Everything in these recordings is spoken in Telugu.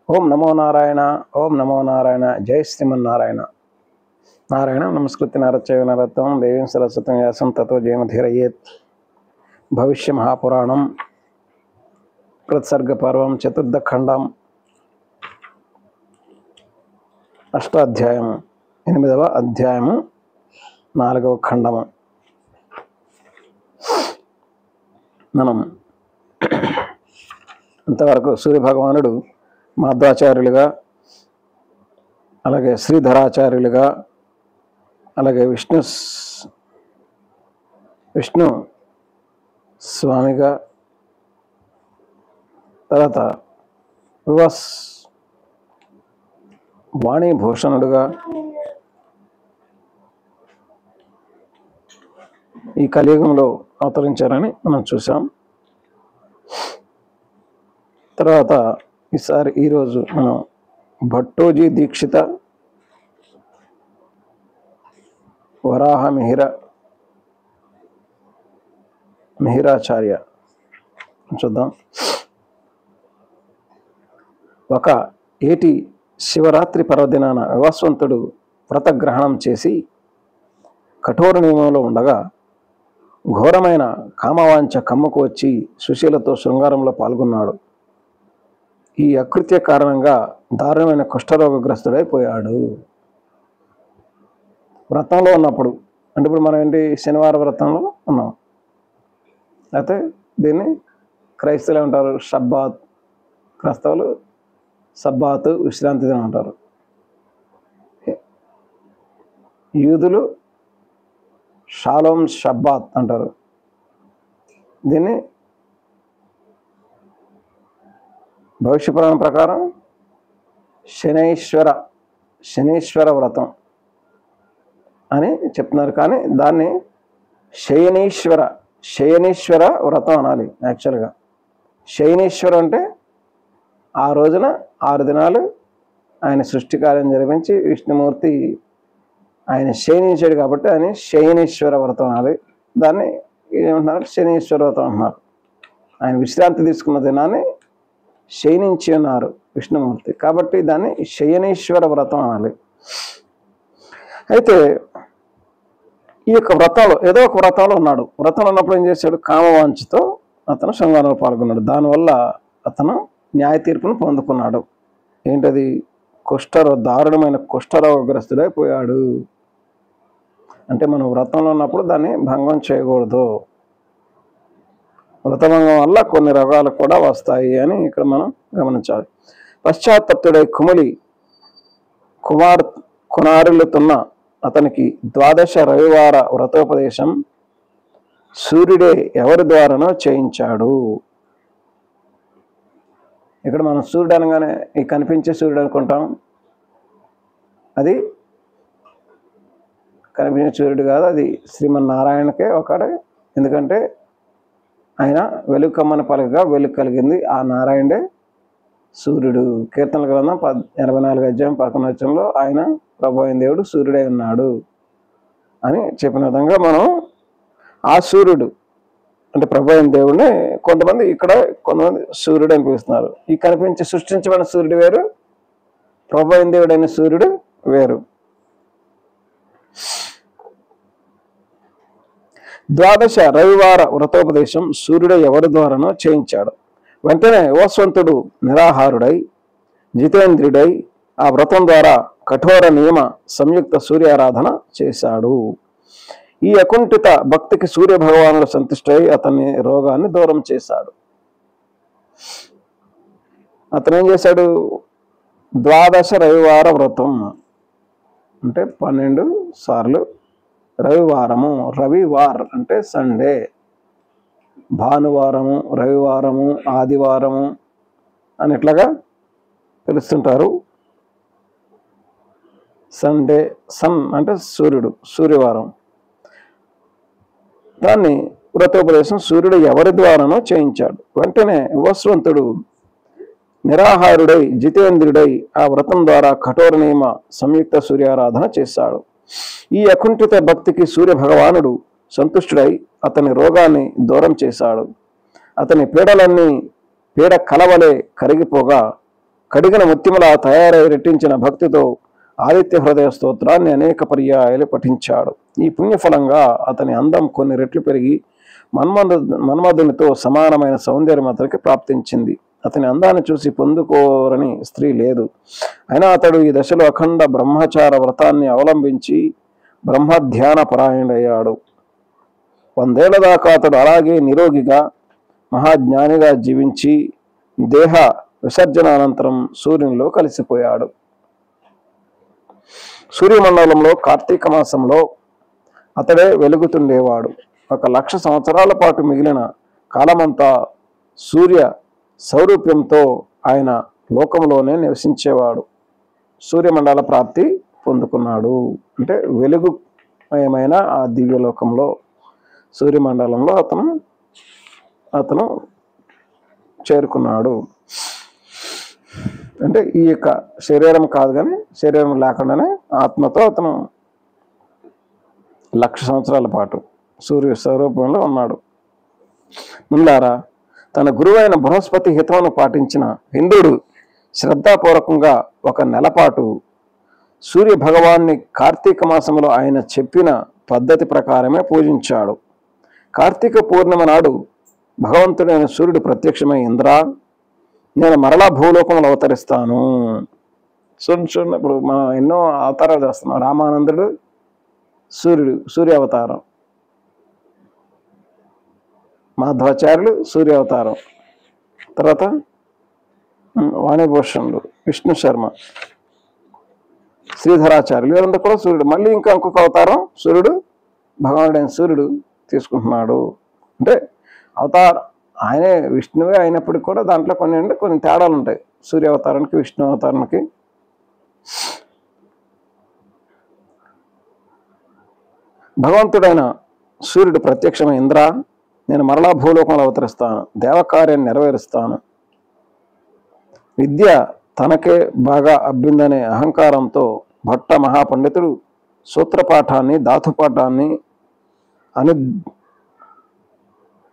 ఓం నమో నారాయణ. ఓం నమో నారాయణ. జై శ్రీమన్నారాయణ. నారాయణ నమస్కృత్య నరచైవ నరోత్తమం దేవీం సరస్వతం వ్యాసం తతో జయముధీరయేత్. భవిష్య మహాపురాణం ప్రత్సర్గ పర్వం చతుర్థఖండం అష్టాధ్యాయము 8వ అధ్యాయము 4వ ఖండము. మనం అంతవరకు సూర్యభగవానుడు మాధ్వాచార్యులుగా, అలాగే శ్రీధరాచార్యులుగా, అలాగే విష్ణు స్వామిగా, తర్వాత వాణీభూషణుడుగా ఈ కలియుగంలో అవతరించారని మనం చూసాం. తర్వాత ఈరోజు మనం భట్టోజీ దీక్షిత వరాహ మిహిరాచార్య చూద్దాం. ఒక ఏటి శివరాత్రి పర్వదినాన వివస్వంతుడు వ్రతగ్రహణం చేసి కఠోర నియమంలో ఉండగా ఘోరమైన కామవాంఛ కమ్ముకు వచ్చి సుశీలతో శృంగారంలో పాల్గొన్నాడు. ఈ అకృత్య కారణంగా దారుణమైన కుష్ఠరోగగ్రస్తుడైపోయాడు. వ్రతంలో ఉన్నప్పుడు, అంటే ఇప్పుడు మనం ఏంటి శనివార వ్రతంలో ఉన్నాం, అయితే దీన్ని క్రైస్తవులు ఏమంటారు? షబ్బాత్. క్రైస్తవులు సబ్బాత్ విశ్రాంతి దినం అంటారు. యూదులు షాలోమ్ షబ్బాత్ అంటారు. దీన్ని భవిష్య పురాణం ప్రకారం శనీశ్వర వ్రతం అని చెప్తున్నారు. కానీ దాన్ని శయనీశ్వర వ్రతం అనాలి యాక్చువల్గా. శయనీశ్వరం అంటే ఆ రోజున 6 దినాలు ఆయన సృష్టి కార్యం జరిపించి విష్ణుమూర్తి ఆయన శయనించాడు కాబట్టి ఆయన శయనీశ్వర వ్రతం అనాలి. దాన్ని ఏమంటున్నారు? శనీశ్వర వ్రతం అంటున్నారు. ఆయన విశ్రాంతి తీసుకున్న దినాన్ని శయనించి ఉన్నారు విష్ణుమూర్తి, కాబట్టి దాన్ని శయనీశ్వర వ్రతం అనాలి. అయితే ఈ యొక్క వ్రతంలో ఏదో ఒక వ్రతంలో ఉన్నాడు. వ్రతంలో ఉన్నప్పుడు ఏం చేశాడు? కామవాంఛతో అతను శృంగారంలో పాల్గొన్నాడు. దానివల్ల అతను న్యాయ తీర్పును పొందుకున్నాడు. ఏంటది? దారుణమైన కుష్ఠరోగగ్రస్తుడైపోయాడు. అంటే మనం వ్రతంలో ఉన్నప్పుడు దాన్ని భంగం చేయకూడదు. వ్రతభంగం వల్ల కొన్ని రోగాలు కూడా వస్తాయి అని ఇక్కడ మనం గమనించాలి. పశ్చాత్తప్తుడై కుమారులుతున్న అతనికి 12 రవివార వ్రతోపదేశం సూర్యుడే ఎవరి ద్వారానో చేయించాడు. ఇక్కడ మనం సూర్యుడు అనగానే ఈ కనిపించే సూర్యుడు అనుకుంటాం. అది కనిపించే సూర్యుడు కాదు, అది శ్రీమన్నారాయణకే ఒకడే. ఎందుకంటే ఆయన వెలుగు కమ్మని పలకగా వెలుగు కలిగింది. ఆ నారాయణుడే సూర్యుడు. కీర్తనల గ్రంథం 84 అధ్యాయం 11 వచనంలో ఆయన ప్రభు అయిన దేవుడు సూర్యుడై ఉన్నాడు అని చెప్పిన విధంగా మనం ఆ సూర్యుడు అంటే ప్రభు అయిన దేవుడిని కొంతమంది సూర్యుడు అని పిలుస్తున్నారు. ఈ కనిపించి సృష్టించబడిన సూర్యుడు వేరు, ప్రభు అయిన దేవుడు అయిన సూర్యుడు వేరు. 12 రవివార వ్రతోపదేశం సూర్యుడు ఎవరి ద్వారానో చేయించాడు. వెంటనే వివస్వంతుడు నిరాహారుడై జితేంద్రుడై ఆ వ్రతం ద్వారా కఠోర నియమ సంయుక్త సూర్యారాధన చేశాడు. ఈ అకుంఠిత భక్తికి సూర్య భగవానుడు సంతుష్టై అతని రోగాన్ని దూరం చేశాడు. అతను ఏం చేశాడు? 12 రవివార వ్రతం అంటే 12 సార్లు రవివారము. రవివార్ అంటే సండే, భానువారము, రవివారము, ఆదివారము అని ఇట్లాగా పిలుస్తుంటారు. సండే, సన్ అంటే సూర్యుడు, సూర్యవారం. దాన్ని వ్రతోపదేశం సూర్యుడు ఎవరి ద్వారానో చేయించాడు. వెంటనే వివస్వంతుడు నిరాహారుడై జితేంద్రుడై ఆ వ్రతం ద్వారా కఠోర నియమ సంయుక్త సూర్యారాధన చేశాడు. ఈ అకుంఠిత భక్తికి సూర్య భగవానుడు సంతుష్టుడై అతని రోగాన్ని దూరం చేశాడు. అతని పీడ కలవలే కరిగిపోగా కడిగిన ముత్యములా తయారై రెట్టించిన భక్తితో ఆదిత్య హృదయ స్తోత్రాన్ని అనేక పర్యాయాలు పఠించాడు. ఈ పుణ్యఫలంగా అతని అందం కొన్ని రెట్లు పెరిగి మన్మధునితో సమానమైన సౌందర్యం అతనికి ప్రాప్తించింది. అతని అందాన్ని చూసి పొందుకోరని స్త్రీ లేదు. అయినా అతడు ఈ దశలో అఖండ బ్రహ్మచార వ్రతాన్ని అవలంబించి బ్రహ్మధ్యాన పరాయణుడయ్యాడు. 100 ఏళ్ల దాకా అతడు అలాగే నిరోగిగా మహాజ్ఞానిగా జీవించి దేహ విసర్జన అనంతరం సూర్యునిలో కలిసిపోయాడు. సూర్యమండలంలో కార్తీక మాసంలో అతడే వెలుగుతుండేవాడు. 1,00,000 సంవత్సరాల పాటు మిగిలిన కాలమంతా సూర్య సౌరూప్యంతో ఆయన లోకంలోనే నివసించేవాడు. సూర్యమండల ప్రాప్తి పొందుకున్నాడు. అంటే వెలుగుమయమైన ఆ దివ్యలోకంలో సూర్యమండలంలో అతను చేరుకున్నాడు. అంటే ఈ యొక్క శరీరం కాదు కానీ శరీరం లేకుండానే ఆత్మతో అతను 1,00,000 సంవత్సరాల పాటు సూర్య స్వరూపంలో ఉన్నాడు. ముందారా తన గురువైన బృహస్పతి హితమును పాటించిన ఇంద్రుడు శ్రద్ధాపూర్వకంగా 1 నెల పాటు సూర్య భగవాన్ని కార్తీక మాసంలో ఆయన చెప్పిన పద్ధతి ప్రకారమే పూజించాడు. కార్తీక పూర్ణిమ నాడు భగవంతుడైన సూర్యుడు ప్రత్యక్షమై, ఇంద్ర, నేను మరలా భూలోకంలో అవతరిస్తాను. చూడండి, ఇప్పుడు మనం ఎన్నో అవతారాలు చేస్తున్నాం. రామానందుడు సూర్య అవతారం, మాధవాచార్యులు సూర్య అవతారం, తర్వాత వాణిభూషణుడు, విష్ణు శర్మ, శ్రీధరాచార్యులు, వీరంతా కూడా సూర్యుడు. మళ్ళీ ఇంకా ఇంకొక అవతారం సూర్యుడు, భగవానుడైన సూర్యుడు తీసుకుంటున్నాడు. అంటే అవతారం ఆయనే విష్ణువే అయినప్పటికీ కూడా దాంట్లో కొన్ని తేడాలు ఉంటాయి సూర్య అవతారానికి విష్ణు అవతారానికి. భగవంతుడైన సూర్యుడు ప్రత్యక్షమైన, ఇంద్ర, నేను మరలా భూలోకంలో అవతరిస్తాను, దేవకార్యాన్ని నెరవేరుస్తాను. విద్య తనకే బాగా అబ్బిందనే అహంకారంతో భట్ట మహాపండితుడు సూత్రపాఠాన్ని, ధాతుపాఠాన్ని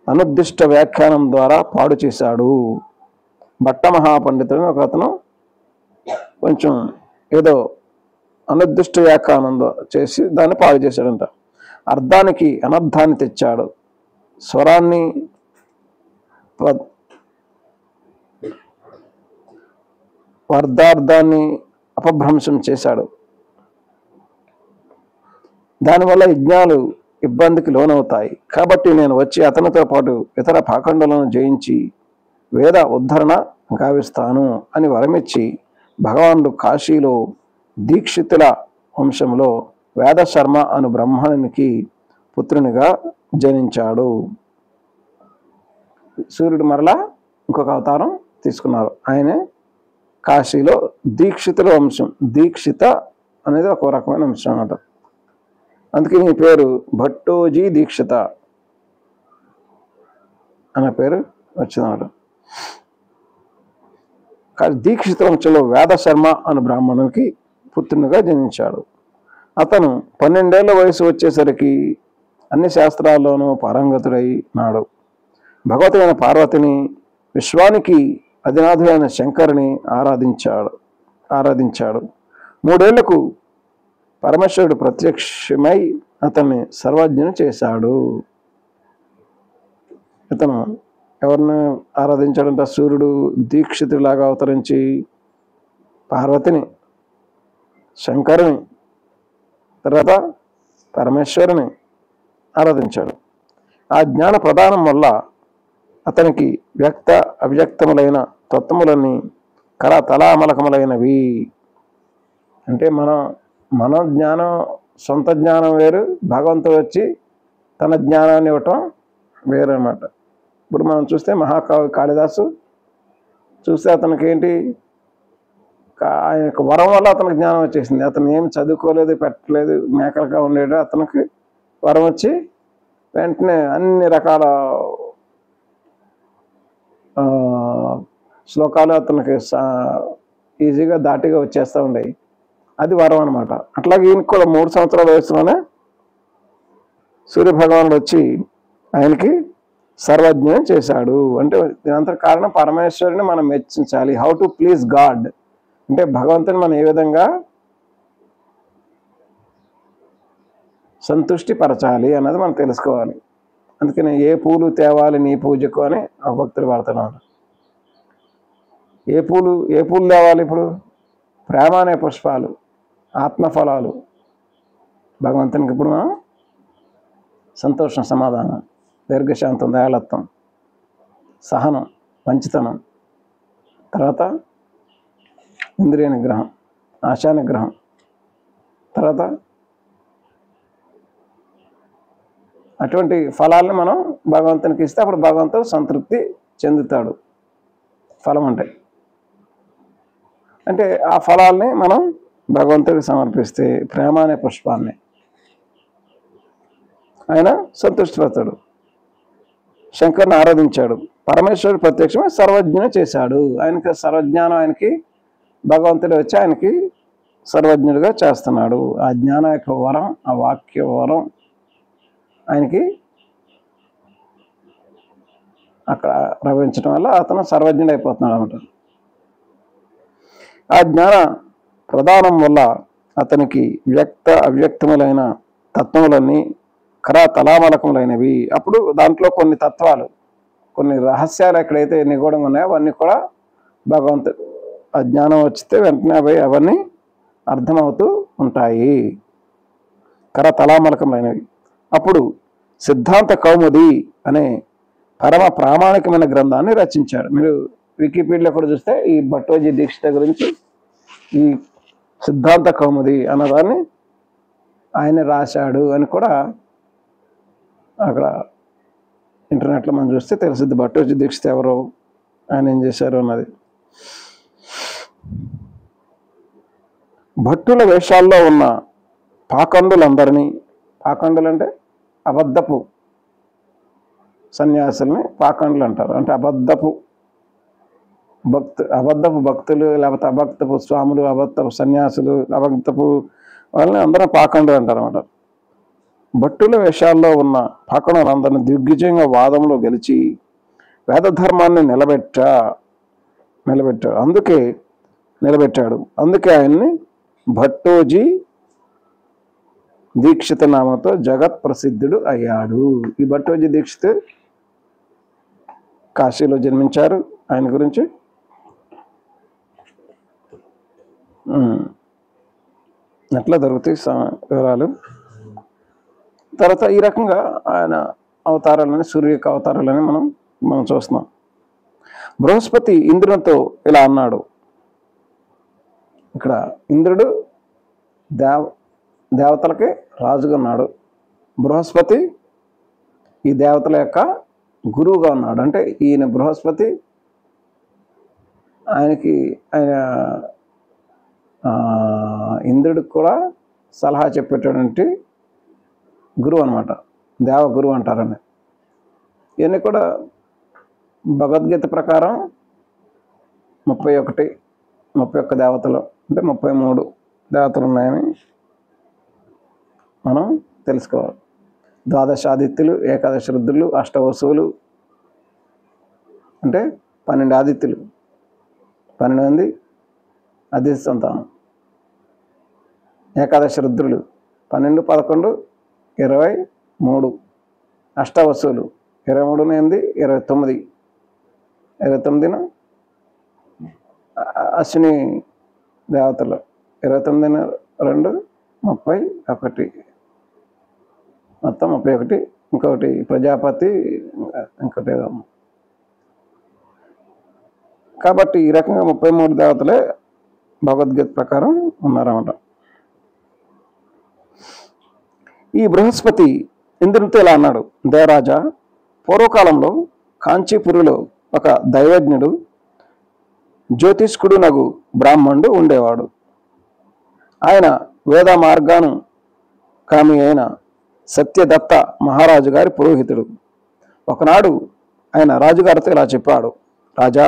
అనుద్దిష్ట వ్యాఖ్యానం ద్వారా పాడు చేశాడు. భట్ట మహాపండితుడు ఒక అతను కొంచెం ఏదో అనుద్దిష్ట వ్యాఖ్యానం చేసి దాన్ని పాడు చేశాడంట. అర్థానికి అనర్థాన్ని తెచ్చాడు. స్వరాన్ని వర్ధార్థాన్ని అపభ్రంశం చేశాడు. దానివల్ల యజ్ఞాలు ఇబ్బందికి లోనవుతాయి. కాబట్టి నేను వచ్చి అతనితో పాటు ఇతర పాఖండులను జయించి వేద ఉద్ధరణ గావిస్తాను అని వరమిచ్చి భగవానుడు కాశీలో దీక్షితుల వంశంలో వేదశర్మ అను బ్రాహ్మణునికి పుత్రునిగా జనించాడు. సూర్యుడు మరలా ఇంకొక అవతారం తీసుకున్నారు. ఆయనే కాశీలో దీక్షితుల వంశం, దీక్షిత అనేది ఒక రకమైన వంశం అన్నమాట. అందుకే ఈ పేరు భట్టోజీ దీక్షిత అనే పేరు వచ్చిందన్నమాట. దీక్షిత వంశంలో వేదశర్మ అను బ్రాహ్మణునికి పుత్రునిగా జనించాడు. అతను 12 ఏళ్ల వయసు వచ్చేసరికి అన్ని శాస్త్రాల్లోనూ పారంగతుడై నాడు. భగవతుడైన పార్వతిని, విశ్వానికి అధినాథుడైన శంకరుని ఆరాధించాడు. 3 ఏళ్లకు పరమేశ్వరుడు ప్రత్యక్షమై అతన్ని సర్వజ్ఞుని చేశాడు. ఇతను ఎవరిని ఆరాధించాడంటే సూర్యుడు దీక్షితులాగా అవతరించి పార్వతిని, శంకరుని, తర్వాత పరమేశ్వరుని ఆరాధించాడు. ఆ జ్ఞాన ప్రదానం వల్ల అతనికి వ్యక్త అవ్యక్తములైన తత్వములన్నీ కరతలామలకములైనవి. అంటే మన జ్ఞానం, సొంత జ్ఞానం వేరు, భగవంతుడు వచ్చి తన జ్ఞానాన్ని ఇవ్వటం వేరు అన్నమాట. ఇప్పుడు మనం చూస్తే మహాకవి కాళిదాసు చూస్తే అతనికి ఏంటి, ఆయన యొక్క వరం వల్ల అతనికి జ్ఞానం వచ్చేసింది. అతను ఏం చదువుకోలేదు, పెట్టలేదు, మేకలుగా ఉండేడు. అతనికి వరం వచ్చి వెంటనే అన్ని రకాల శ్లోకాలు అతనికి ఈజీగా దాటిగా వచ్చేస్తూ ఉండేవి. అది వరం అనమాట. అట్లాగే ఈయనకు కూడా 3 సంవత్సరాల వయసులోనే సూర్యభగవానుడు వచ్చి ఆయనకి సర్వజ్ఞం చేశాడు. అంటే దీనంతా కారణం పరమేశ్వరుని మనం మెచ్చించాలి. How to please God. అంటే భగవంతుని మనం ఏ విధంగా సంతృష్టి పరచాలి అన్నది మనం తెలుసుకోవాలి. అందుకని ఏ పూలు తేవాలి నీ పూజకు అని ఆ భక్తులు వాడుతున్నాను. ఏ పూలు తేవాలి? ఇప్పుడు ప్రేమ అనే పుష్పాలు, ఆత్మఫలాలు భగవంతునికి. ఇప్పుడు మనం సంతోషం, సమాధానం, దీర్ఘశాంతం, దయాళత్వం, సహనం, మంచితనం, తర్వాత ఇంద్రియ నిగ్రహం, ఆశా నిగ్రహం, తర్వాత అటువంటి ఫలాలను మనం భగవంతునికి ఇస్తే అప్పుడు భగవంతుడు సంతృప్తి చెందుతాడు. ఫలం అంటే ఆ ఫలాల్ని మనం భగవంతుడికి సమర్పిస్తే ప్రేమ అనే పుష్పాన్ని ఆయన సంతృష్టిపడతాడు. శంకర్ని ఆరాధించాడు. పరమేశ్వరుడు ప్రత్యక్షమే సర్వజ్ఞ చేశాడు. ఆయనకి సర్వజ్ఞానం, ఆయనకి భగవంతుడు వచ్చి ఆయనకి సర్వజ్ఞుడిగా చేస్తున్నాడు. ఆ జ్ఞాన యొక్క వరం, ఆ వాక్య వరం ఆయనకి అక్కడ ప్రవహించడం వల్ల అతను సర్వజ్ఞుడు అయిపోతున్నాడు అన్నమాట. ఆ జ్ఞాన ప్రదానం వల్ల అతనికి వ్యక్త అవ్యక్తములైన తత్వములన్నీ కరాతలామలకములైనవి. అప్పుడు దాంట్లో కొన్ని తత్వాలు, కొన్ని రహస్యాలు ఎక్కడైతే నిగూఢంగా ఉన్నాయో అవన్నీ కూడా భగవంతుడు ఆ జ్ఞానం వచ్చితే వెంటనే అవన్నీ అర్థమవుతూ ఉంటాయి, కరతలామలకమైనవి. అప్పుడు సిద్ధాంత కౌముది అనే పరమ ప్రామాణికమైన గ్రంథాన్ని రచించాడు. మీరు వికీపీడియాలో కూడా చూస్తే ఈ భట్టోజీ దీక్షిత గురించి ఈ సిద్ధాంత కౌముది అన్నదాన్ని ఆయన రాశాడు అని కూడా అక్కడ ఇంటర్నెట్లో మనం చూస్తే తెలుస్తుంది. భట్టోజీ దీక్షిత ఎవరో, ఆయన ఏం చేశారు అన్నది. భట్టుల వేషాల్లో ఉన్న పాఖండులందరినీ, పాఖండులు అంటే అబద్ధపు సన్యాసుల్ని పాఖండులు అంటారు. అంటే అబద్ధపు భక్తులు, లేకపోతే అభక్తపు స్వాములు, అబద్ధపు సన్యాసులు, అభక్తపు వాళ్ళని అందరూ పాఖండులు అంటారు అన్నమాట. భట్టుల వేషాల్లో ఉన్న పాఖండులందరినీ దిగ్విజయంగా వాదంలో గెలిచి వేదధర్మాన్ని నిలబెట్టాడు. అందుకే ఆయన్ని భట్టోజీ దీక్షిత నామంతో జగత్ ప్రసిద్ధుడు అయ్యాడు. ఈ భట్టోజీ దీక్షిత్ కాశీలో జన్మించారు. ఆయన గురించి ఎట్లా దొరుకుతాయి వివరాలు. తర్వాత ఈ రకంగా ఆయన అవతారాలని, సూర్య యొక్క అవతారాలని మనం చూస్తున్నాం. బృహస్పతి ఇంద్రునితో ఇలా అన్నాడు. ఇక్కడ ఇంద్రుడు దేవతలకి రాజుగా ఉన్నాడు. బృహస్పతి ఈ దేవతల యొక్క గురువుగా ఉన్నాడు. అంటే ఈయన బృహస్పతి ఆయన ఇంద్రుడికి కూడా సలహా చెప్పేటటువంటి గురువు అనమాట. దేవగురువు అంటారని. ఇవన్నీ కూడా భగవద్గీత ప్రకారం 31 దేవతలు, అంటే 33 దేవతలు ఉన్నాయని మనం తెలుసుకోవాలి. ద్వాదశాదిత్యులు, ఏకాదశ రుద్రులు, అష్టవసువులు అంటే 12 ఆదిత్యులు, 12 మంది ఆదిత్య సంతానం. ఏకాదశ రుద్రులు 12, 11, 23. అష్టవసువులు 23, 8, 29 అశ్విని దేవతలు 29, 2, 31, మొత్తం 31. ఇంకొకటి ప్రజాపతి, ఇంకోటి ఏదో. కాబట్టి ఈ రకంగా 33 దేవతలే భగవద్గీత ప్రకారం ఉన్నారన్నమాట. ఈ బృహస్పతి ఇంద్రునితో ఇలా అన్నాడు. దేవరాజా, పూర్వకాలంలో కాంచీపురిలో ఒక దైవజ్ఞుడు జ్యోతిష్కుడు నగు బ్రాహ్మణుడు ఉండేవాడు. ఆయన వేద మార్గాను కామి అయిన సత్యదత్త మహారాజు గారి పురోహితుడు. ఒకనాడు ఆయన రాజుగారితో ఇలా చెప్పాడు. రాజా,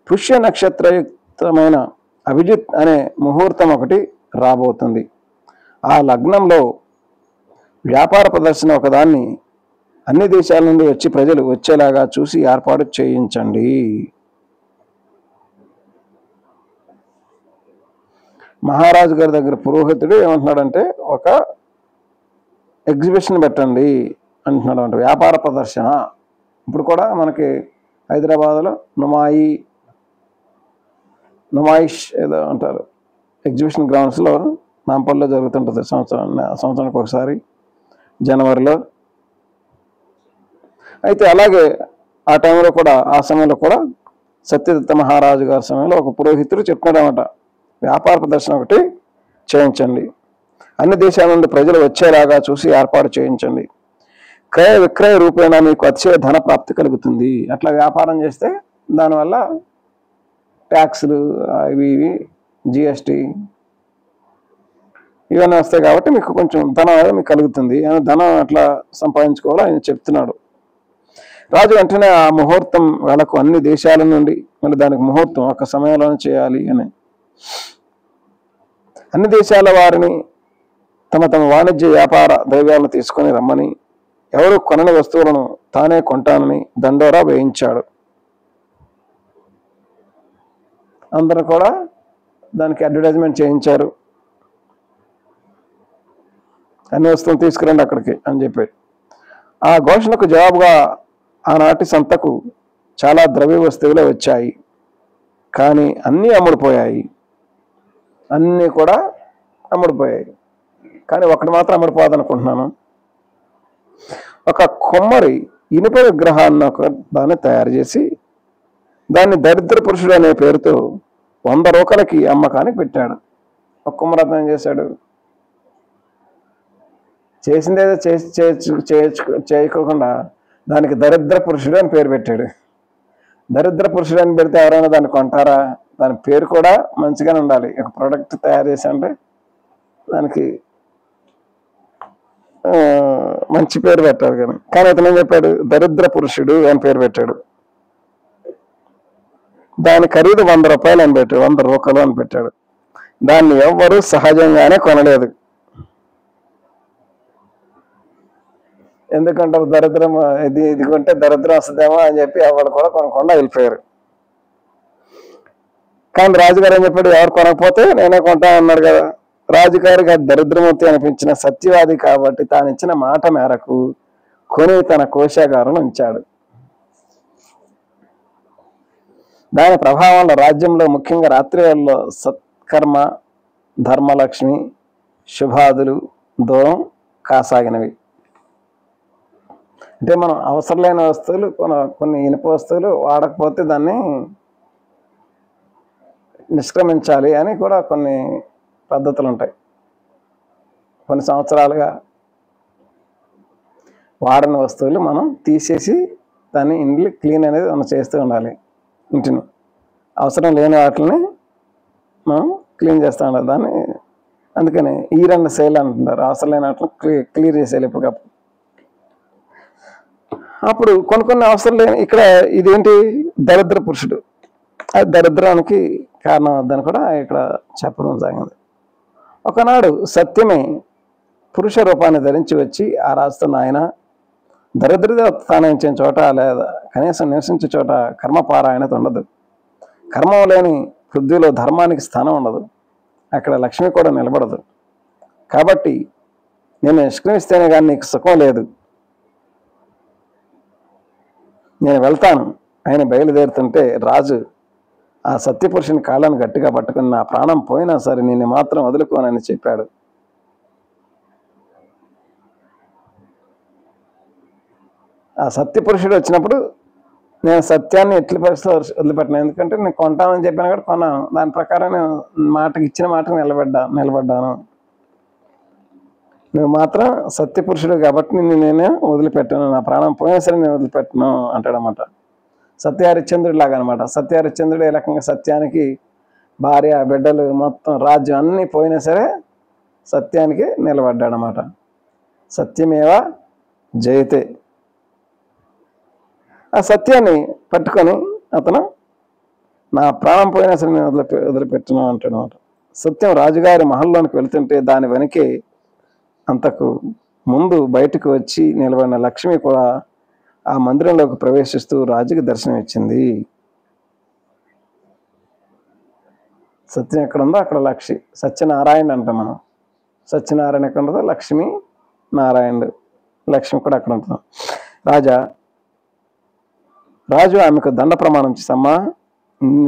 పుష్య నక్షత్రయుక్తమైన అభిజిత్ అనే ముహూర్తం ఒకటి రాబోతుంది. ఆ లగ్నంలో వ్యాపార ప్రదర్శన ఒకదాన్ని అన్ని దేశాల నుండి వచ్చి ప్రజలు వచ్చేలాగా చూసి ఏర్పాటు చేయించండి. మహారాజు గారి దగ్గర పురోహితుడు ఏమంటున్నాడంటే ఒక ఎగ్జిబిషన్ పెట్టండి అంటున్నాడు అంట, వ్యాపార ప్రదర్శన. ఇప్పుడు కూడా మనకి హైదరాబాద్లో నుమాయిష్ ఏదో అంటారు, ఎగ్జిబిషన్ గ్రౌండ్స్లో నాంపల్లిలో జరుగుతుంటుంది సంవత్సరానికి ఒకసారి జనవరిలో. అయితే అలాగే ఆ టైంలో కూడా, ఆ సమయంలో కూడా సత్యదత్త మహారాజు గారి సమయంలో ఒక పురోహితుడు చెప్తున్నాడనమాట, వ్యాపార ప్రదర్శన ఒకటి చేయించండి, అన్ని దేశాల నుండి ప్రజలు వచ్చేలాగా చూసి ఏర్పాటు చేయించండి, క్రయ విక్రయ రూపేణా మీకు అతిశయ ధన ప్రాప్తి కలుగుతుంది. అట్లా వ్యాపారం చేస్తే దానివల్ల ట్యాక్సులు ఇవి జిఎస్టీ ఇవన్నీ వస్తాయి కాబట్టి మీకు కొంచెం ధనం అనేది మీకు కలుగుతుంది. ధనం అట్లా సంపాదించుకోవాలో ఆయన చెప్తున్నాడు. రాజు వెంటనే ఆ ముహూర్తం వేళకు అన్ని దేశాల నుండి, మళ్ళీ దానికి ముహూర్తం ఒక సమయంలోనే చేయాలి అని, అన్ని దేశాల వారిని తమ తమ వాణిజ్య వ్యాపార ద్రవ్యాలను తీసుకొని రమ్మని, ఎవరు కొనని వస్తువులను తానే కొంటానని దండోరా వేయించాడు. అందరూ కూడా దానికి అడ్వర్టైజ్మెంట్ చేయించారు, అన్ని వస్తువులు తీసుకురండి అక్కడికి అని చెప్పాడు. ఆ ఘోషణకు జవాబుగా ఆనాటి సంతకు చాలా ద్రవ్య వస్తువులే వచ్చాయి, కానీ అన్నీ అమ్ముడుపోయాయి. అన్నీ కూడా అమ్ముడుపోయాయి, కానీ ఒకటి మాత్రం అమ్ముడుపోదనుకుంటున్నాను. ఒక కొమ్మరి ఇనుప విగ్రహాన్ని ఒక దాన్ని తయారు చేసి దాన్ని దరిద్ర పురుషుడు అనే పేరుతో 100 రూపాయలకి అమ్మకానికి పెట్టాడు. ఒక కుమ్మరత్నం ఏం చేశాడు, చేసిందేదో చేయకోకుండా దానికి దరిద్ర పురుషుడు అని పేరు పెట్టాడు. దరిద్ర పురుషుడు అని పెడితే ఎవరైనా దాన్ని కొంటారా? దాని పేరు కూడా మంచిగానే ఉండాలి. ఒక ప్రోడక్ట్ తయారు చేశానంటే దానికి మంచి పేరు పెట్టాలి. కానీ అతను ఏం చెప్పాడు, దరిద్ర పురుషుడు అని పేరు పెట్టాడు. దాని ఖరీదు 100 రూపాయలు అని పెట్టాడు, 100 రూపాయలు అని పెట్టాడు. దాన్ని ఎవ్వరూ సహజంగానే కొనలేదు. ఎందుకంటారు, దరిద్రం ఇది కొంటే దరిద్రం వస్తుందేమో అని చెప్పి ఎవరు కూడా కొనకుండా వెళ్ళిపోయారు. కానీ రాజుగారు ఏం చెప్పాడు, ఎవరు కొనకపోతే నేనే కొంటా అన్నాడు కదా. రాజుగారికి అది దరిద్రమూర్తి అనిపించిన సత్యవాది కాబట్టి తాను ఇచ్చిన మాట మేరకు కొని తన కోశాగారం ఉంచాడు. దాని ప్రభావంలో రాజ్యంలో ముఖ్యంగా రాత్రి వేళల్లో సత్కర్మ, ధర్మలక్ష్మి, శుభాదులు దూరం కాసాగినవి. అంటే మనం అవసరం లేని వస్తువులు, కొన్ని ఇనుప వస్తువులు వాడకపోతే దాన్ని నిష్క్రమించాలి అని కూడా కొన్ని పద్ధతులు ఉంటాయి. కొన్ని సంవత్సరాలుగా వాడని వస్తువులు మనం తీసేసి దాన్ని ఇండ్లు క్లీన్ అనేది మనం చేస్తూ ఉండాలి. ఇంటిని అవసరం లేని వాటిని మనం క్లీన్ చేస్తూ ఉండాలి. దాన్ని అందుకని ఈరన్న సేల్ అంటున్నారు, అవసరం లేని వాటిని క్లియర్ చేసేయాలి ఎప్పటికప్పుడు. అప్పుడు కొన్ని అవసరం లేని, ఇక్కడ ఇదేంటి దరిద్ర పురుషుడు, అది దరిద్రానికి కారణం వద్దని కూడా ఇక్కడ చెప్పడం జరిగింది. ఒకనాడు సత్యమే పురుష రూపాన్ని ధరించి వచ్చి ఆ రాజుతో, ఆయన దరిద్రత స్థానించే చోట లేదా కనీసం నివసించే చోట కర్మపారాయణత ఉండదు, కర్మం లేని పృథ్వీలో ధర్మానికి స్థానం ఉండదు, అక్కడ లక్ష్మి కూడా నిలబడదు, కాబట్టి నేను నిష్క్రమిస్తేనే కానీ నీకు సుఖం లేదు, నేను వెళ్తాను ఆయన బయలుదేరుతుంటే రాజు ఆ సత్యపురుషుని కాళ్ళను గట్టిగా పట్టుకుని, నా ప్రాణం పోయినా సరే నేను మాత్రం వదులుకోనని చెప్పాడు. ఆ సత్యపురుషుడు వచ్చినప్పుడు నేను సత్యాన్ని ఎట్ల పరిస్థితుల్లో వదిలిపెట్టినా, ఎందుకంటే నేను కొంటానని చెప్పినా కూడా కొన్నాను, దాని ప్రకారం నేను ఇచ్చిన మాటకు నిలబడ్డాను, నువ్వు మాత్రం సత్యపురుషుడు కాబట్టి నేనే వదిలిపెట్టాను, నా ప్రాణం పోయినా సరే నేను వదిలిపెట్టను అంటాడనమాట. సత్యహరిశ్చంద్రుడు లాగా అనమాట. సత్యహరిశ్చంద్రుడు ఏ రకంగా సత్యానికి భార్య, బిడ్డలు, మొత్తం రాజ్యం అన్నీ పోయినా సరే సత్యానికి నిలబడ్డాడనమాట. సత్యమేవ జయతే. ఆ సత్యాన్ని పట్టుకొని అతను నా ప్రాణం పోయినా సరే నేను వదిలిపెట్టను అంటాడు అనమాట. సత్యం రాజుగారి మహల్లోనికి వెళ్తుంటే దాని వెనకే అంతకు ముందు బయటకు వచ్చి నిలబడిన లక్ష్మి కూడా ఆ మందిరంలోకి ప్రవేశిస్తూ రాజుకి దర్శనం ఇచ్చింది. సత్యం ఎక్కడ ఉందో అక్కడ లక్ష్మి. సత్యనారాయణ అంటాం మనం. సత్యనారాయణ ఎక్కడ ఉంటుందో లక్ష్మి నారాయణుడు. లక్ష్మి కూడా అక్కడ ఉంటుంది. రాజు ఆమెకు దండ ప్రమాణం చేసమ్మా,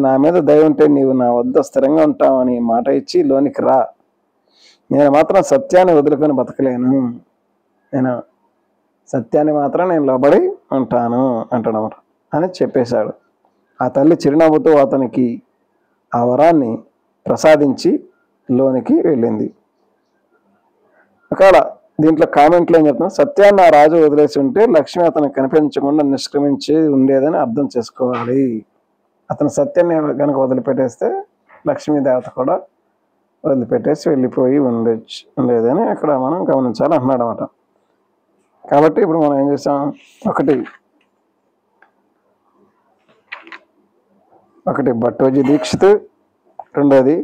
నా మీద దయ ఉంటే నీవు నా వద్ద స్థిరంగా ఉంటావని మాట ఇచ్చి లోనికి రా. నేను మాత్రం సత్యాన్ని వదులుకొని బతకలేను. నేను సత్యాన్ని మాత్రం నేను లోబడి ఉంటాను అంటాడు అని చెప్పేశాడు. ఆ తల్లి చిరునవ్వుతో అతనికి ఆ వరాన్ని ప్రసాదించి లోనికి వెళ్ళింది. ఒకవేళ దీంట్లో కామెంట్లో ఏం చెప్తున్నా, సత్యాన్ని ఆ రాజు వదిలేసి ఉంటే లక్ష్మి అతనికి కనిపించకుండా నిష్క్రమించి ఉండేదని అర్థం చేసుకోవాలి. అతను సత్యాన్ని కనుక వదిలిపెట్టేస్తే లక్ష్మీదేవత కూడా వదిలిపెట్టేసి వెళ్ళిపోయి ఉండేదని అక్కడ మనం గమనించాలి అంటున్నాడు అన్నమాట. కాబట్టి ఇప్పుడు మనం ఏం చేసాం, ఒకటి భట్టోజీ దీక్షిత్, రెండోది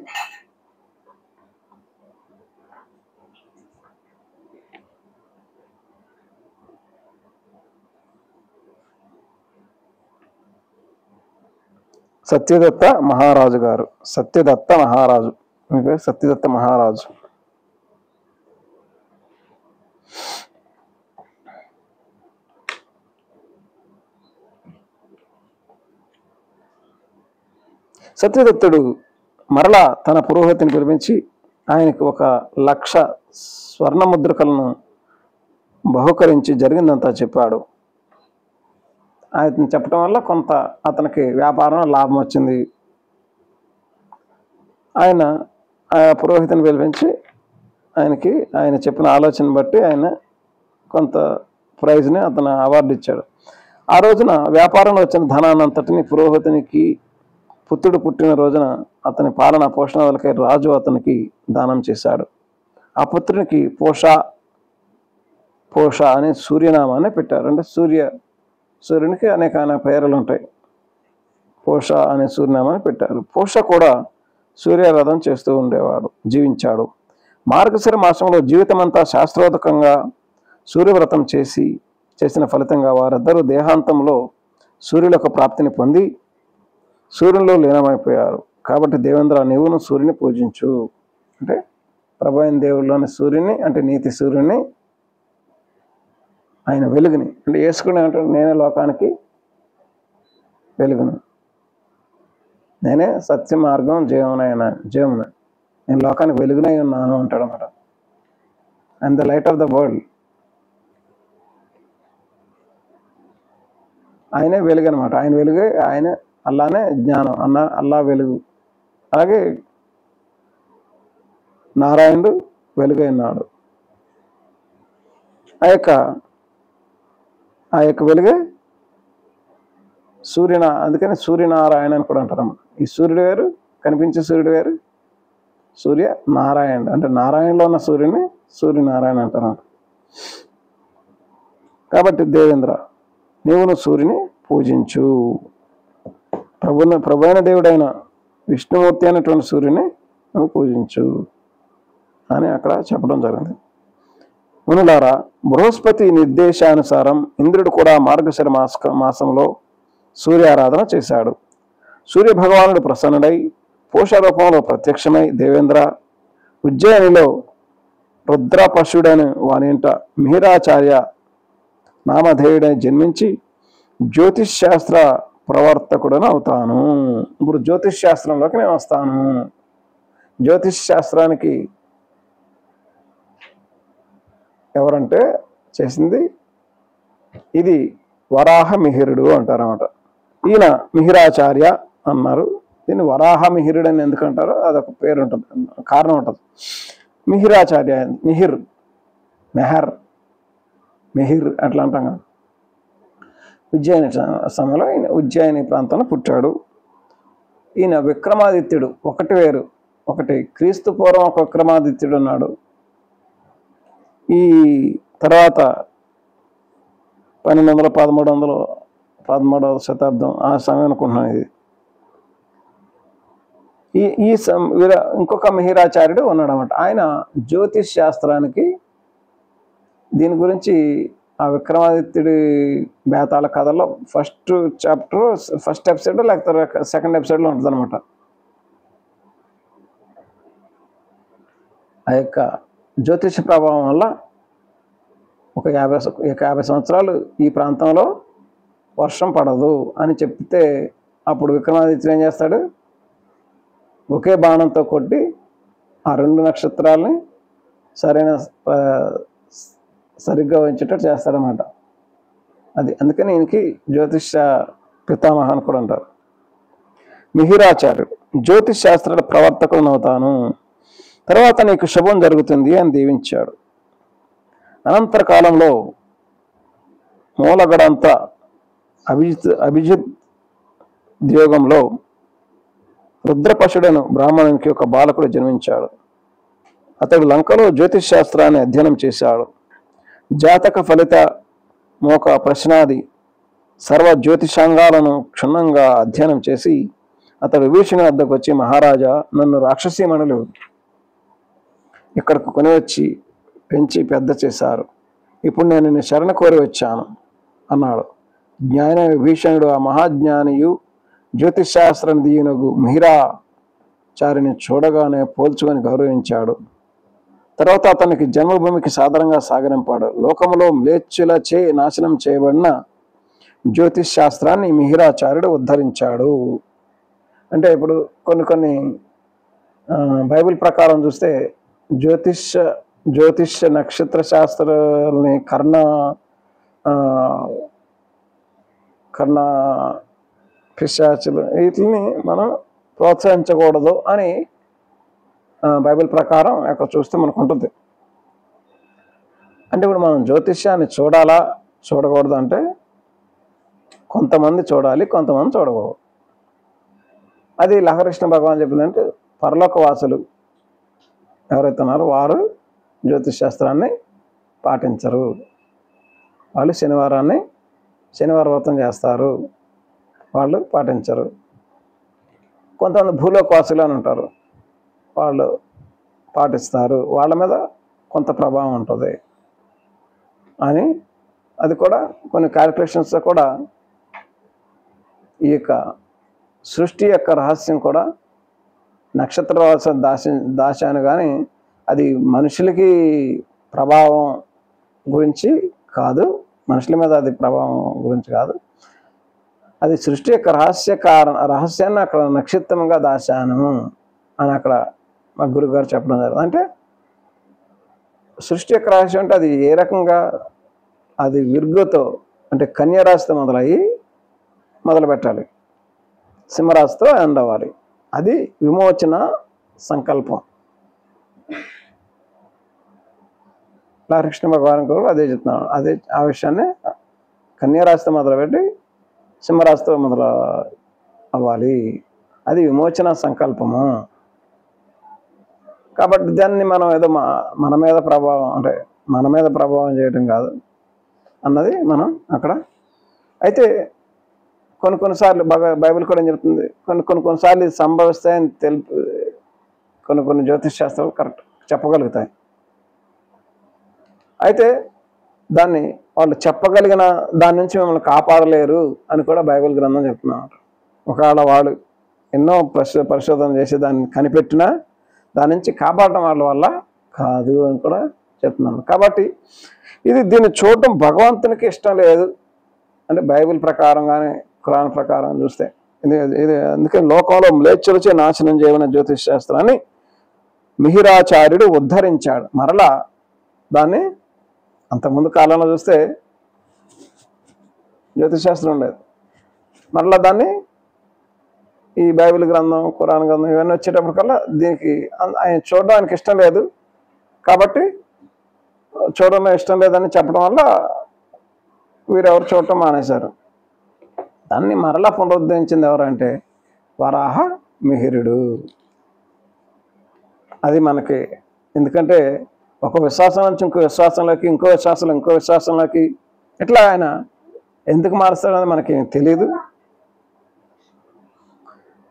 సత్యదత్త మహారాజు గారు. సత్యదత్త మహారాజు, మీ పేరు సత్యదత్త మహారాజు. సత్యదత్తుడు మరలా తన పురోహితుని పిలిపించి ఆయనకు 1,00,000 స్వర్ణ ముద్రికలను బహుకరించి జరిగిందంతా చెప్పాడు. ఆయన చెప్పడం వల్ల కొంత అతనికి వ్యాపారంలో లాభం వచ్చింది. ఆయన ఆ పురోహితుని పిలిపించి ఆయన చెప్పిన ఆలోచన బట్టి ఆయన కొంత ప్రైజ్ని అతను అవార్డు ఇచ్చాడు. ఆ రోజున వ్యాపారంలో వచ్చిన ధనాన్నంతటిని పురోహితునికి పుత్రుడు పుట్టిన రోజున అతని పాలన పోషణలకై రాజు అతనికి దానం చేశాడు. ఆ పుత్రునికి పోష అనే సూర్యనామాన్ని పెట్టారు. అంటే సూర్యునికి అనేక పేర్లు ఉంటాయి. పోష అనే సూర్యనామాన్ని పెట్టారు. పోష కూడా సూర్యారాధన చేస్తూ జీవించాడు. మార్గశిర మాసంలో జీవితమంతా శాస్త్రోదకంగా సూర్యవ్రతం చేసిన ఫలితంగా వారిద్దరూ దేహాంతంలో సూర్యులకు ప్రాప్తిని పొంది సూర్యుల్లో లీనమైపోయారు. కాబట్టి దేవేంద్ర, నీవును సూర్యుని పూజించు. అంటే ప్రభు అయిన దేవుళ్ళలోని సూర్యుని, అంటే నీతి సూర్యుని, ఆయన వెలుగుని, అంటే వేసుకునే అంటారు, నేనే లోకానికి వెలుగును, నేనే సత్య మార్గం జీవమున, నేను లోకానికి వెలుగునై ఉన్నాను అంటాడు అన్నమాట. And the light of the world. ఆయనే వెలుగు అనమాట. ఆయన వెలుగే, ఆయన అల్లానే జ్ఞానం, అల్లా వెలుగు. అలాగే నారాయణుడు వెలుగై ఉన్నాడు. ఆ యొక్క వెలుగే అందుకని సూర్యనారాయణ అని కూడా అంటారమ్మ. ఈ సూర్యుడు వేరు, కనిపించే సూర్యుడు వేరు, సూర్య నారాయణ, అంటే నారాయణలో ఉన్న సూర్యుని సూర్యనారాయణ అంటారు. కాబట్టి దేవేంద్ర, నీవును సూర్యుని పూజించు. ప్రభు అయిన దేవుడైన విష్ణుమూర్తి అయినటువంటి సూర్యుని నువ్వు పూజించు అని అక్కడ చెప్పడం జరిగింది. మునులారా, బృహస్పతి నిర్దేశానుసారం ఇంద్రుడు కూడా మార్గశిర మాసంలో సూర్యారాధన చేశాడు. సూర్య భగవానుడు ప్రసన్నుడై పోష రూపంలో ప్రత్యక్షమై దేవేంద్ర, ఉజ్జయినిలో రుద్రపశుడని వానింట మిహిరాచార్య నామధేయుడని జన్మించి జ్యోతిష్ శాస్త్ర ప్రవర్తకుడని అవుతాను. ఇప్పుడు జ్యోతిష్ శాస్త్రంలోకి నేను వస్తాను. జ్యోతిష్ శాస్త్రానికి ఎవరంటే చేసింది ఇది వరాహ మిహిరుడు అంటారన్నమాట. ఈయన మిహిరాచార్య అన్నారు. దీన్ని వరాహ మిహిరుడు అని ఎందుకంటారో అదొక పేరు ఉంటుంది, కారణం ఉంటుంది. మిహిరాచార్య, మెహిర్ అట్లా అంటాం కదా. ఉజ్జయిని సమయంలో ఈయన ఉజ్జయిని ప్రాంతంలో పుట్టాడు. ఈయన విక్రమాదిత్యుడు ఒకటి క్రీస్తు పూర్వం ఒక విక్రమాదిత్యుడు ఉన్నాడు. ఈ తర్వాత 1200, 13వ శతాబ్దం ఆ సమయం అనుకుంటున్నాను ఇది. ఇంకొక మిహిరాచార్యుడు ఉన్నాడు అన్నమాట. ఆయన జ్యోతిష్ శాస్త్రానికి దీని గురించి ఆ విక్రమాదిత్యుడి బేతాళ కథలో ఫస్ట్ ఎపిసోడ్ లేకపోతే సెకండ్ ఎపిసోడ్లో ఉంటుంది అనమాట. ఆ యొక్క జ్యోతిష ప్రభావం వల్ల ఒక 50 సంవత్సరాలు ఈ ప్రాంతంలో వర్షం పడదు అని చెప్తే అప్పుడు విక్రమాదిత్యుడు ఏం చేస్తాడు? ఒకే బాణంతో కొట్టి ఆ 2 నక్షత్రాలని సరిగ్గా ఉంచేటట్టు చేస్తాడనమాట. అది అందుకని ఈయనకి జ్యోతిష పితామహ అని కూడా అంటారు. మిహిరాచార్యుడు జ్యోతిష్ శాస్త్రాల ప్రవర్తకులనవుతాను, తర్వాత నీకు శుభం జరుగుతుంది అని దీవించాడు. అనంతర కాలంలో మూలగడంత అభిజిత్ ద్యోగంలో రుద్రపశుడను బ్రాహ్మణునికి ఒక బాలకుడు జన్మించాడు. అతడు లంకలో జ్యోతిష్ శాస్త్రాన్ని అధ్యయనం చేశాడు. జాతక ఫలిత మోక ప్రశ్నాది సర్వ జ్యోతిషాంగాలను క్షుణ్ణంగా అధ్యయనం చేసి అతడు విభీషణుని వద్దకు వచ్చి, మహారాజా, నన్ను రాక్షసీమణులు ఇక్కడకు కొనివచ్చి పెంచి పెద్ద చేశారు. ఇప్పుడు నేను నిన్ను శరణ కోరి వచ్చాను అన్నాడు. జ్ఞాన విభీషణుడు ఆ మహాజ్ఞానియు జ్యోతిశాస్త్రనిధియునగు మిహిరాచార్యుని చూడగానే పోల్చుకొని గౌరవించాడు. తర్వాత అతనికి జన్మభూమికి సాధారణంగా సాగరింపాడు. లోకములో మ్లేచ్చులచే నాశనం చేయబడిన జ్యోతిష్ శాస్త్రాన్ని మిహిరాచార్యుడు ఉద్ధరించాడు. అంటే ఇప్పుడు కొన్ని బైబిల్ ప్రకారం చూస్తే జ్యోతిష నక్షత్ర శాస్త్రాలని కర్ణ పిశాచులు వీటిని మనం ప్రోత్సహించకూడదు అని బైబిల్ ప్రకారం అక్కడ చూస్తే మనకు ఉంటుంది. అంటే ఇప్పుడు మనం జ్యోతిష్యాన్ని చూడాలా చూడకూడదు అంటే కొంతమంది చూడాలి, కొంతమంది చూడకూడదు. అది లహకృష్ణ భగవాన్ చెప్పిందంటే పరలోక వాసులు ఎవరైతే ఉన్నారో వారు జ్యోతిష్ శాస్త్రాన్ని పాటించరు. వాళ్ళు శనివార వ్రతం చేస్తారు, వాళ్ళు పాటించరు. కొంతమంది భూలోకవాసులు అని ఉంటారు, వాళ్ళు పాటిస్తారు, వాళ్ళ మీద కొంత ప్రభావం ఉంటుంది అని. అది కూడా కొన్ని క్యాలిక్యులేషన్స్తో కూడా ఈ యొక్క సృష్టి యొక్క రహస్యం కూడా నక్షత్ర దాశాన్ని కానీ అది మనుషులకి ప్రభావం గురించి కాదు, మనుషుల మీద అది ప్రభావం గురించి కాదు, అది సృష్టి యొక్క రహస్యాన్ని అక్కడ నక్షత్రంగా దాశాను అని అక్కడ మా గురుగారు చెప్పడం జరిగింది. అంటే సృష్టి యొక్క రహస్యం అంటే అది ఏ రకంగా, అది విర్గతో అంటే కన్యరాశితో మొదలు పెట్టాలి, సింహరాశితో ఎండ్ అవ్వాలి. అది విమోచన సంకల్పం. కృష్ణ భగవాన్ కూడా అదే చెప్తున్నాను. అదే ఆ విషయాన్ని కన్యరాశితో మొదలుపెట్టి సింహరాశితో మొదలు అవ్వాలి. అది విమోచన సంకల్పము. కాబట్టి దాన్ని మనం ఏదో మన మీద ప్రభావం చేయడం కాదు అన్నది మనం అక్కడ. అయితే కొన్నిసార్లు బైబిల్ కూడా ఏం చెప్తుంది, కొన్నిసార్లు ఇది సంభవిస్తాయని కొన్ని జ్యోతిష్ శాస్త్రాలు కరెక్ట్ చెప్పగలుగుతాయి. అయితే దాన్ని వాళ్ళు చెప్పగలిగిన దాని నుంచి మిమ్మల్ని కాపాడలేరు అని కూడా బైబిల్ గ్రంథం చెప్తున్నారు. ఒకవేళ వాళ్ళు ఎన్నో పరిశోధన చేసి దాన్ని కనిపెట్టినా దాని నుంచి కాపాడటం వాళ్ళ వల్ల కాదు అని కూడా చెప్తున్నాను. కాబట్టి దీన్ని చూడటం భగవంతునికి ఇష్టం లేదు అంటే బైబిల్ ప్రకారం కానీ ఖురాన్ ప్రకారం చూస్తే ఇది అందుకని లోకంలో మ్లేచ్చులచే నాశనం చేయబడిన జ్యోతిష్ శాస్త్రాన్ని మిహిరాచార్యుడు ఉద్ధరించాడు. మరలా దాన్ని అంతకుముందు కాలంలో చూస్తే జ్యోతిష్ శాస్త్రం ఉండేది, మరలా దాన్ని ఈ బైబిల్ గ్రంథం ఖురాన్ గ్రంథం ఇవన్నీ వచ్చేటప్పటికల్లా దీనికి ఆయన చూడడానికి ఇష్టం లేదు కాబట్టి చూడడం ఇష్టం లేదని చెప్పడం వల్ల వీరెవరు చూడటం మానేశారు. దాన్ని మరలా పునరుద్ధరించింది ఎవరంటే వరాహ మిహిరుడు. అది మనకి ఎందుకంటే ఒక విశ్వాసం నుంచి ఇంకో విశ్వాసంలోకి, ఇంకో విశ్వాసంలోకి ఇట్లా ఆయన ఎందుకు మారుస్తాడని మనకి తెలియదు.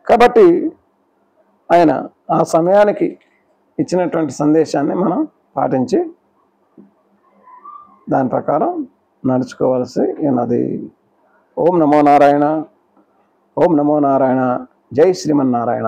కాబట్టి ఆయన ఆ సమయానికి ఇచ్చినటువంటి సందేశాన్ని మనం పాటించి దాని ప్రకారం నడుచుకోవాల్సి ఉన్నది. ఓం నమో నారాయణ, ఓం నమో నారాయణ, జై శ్రీమన్నారాయణ.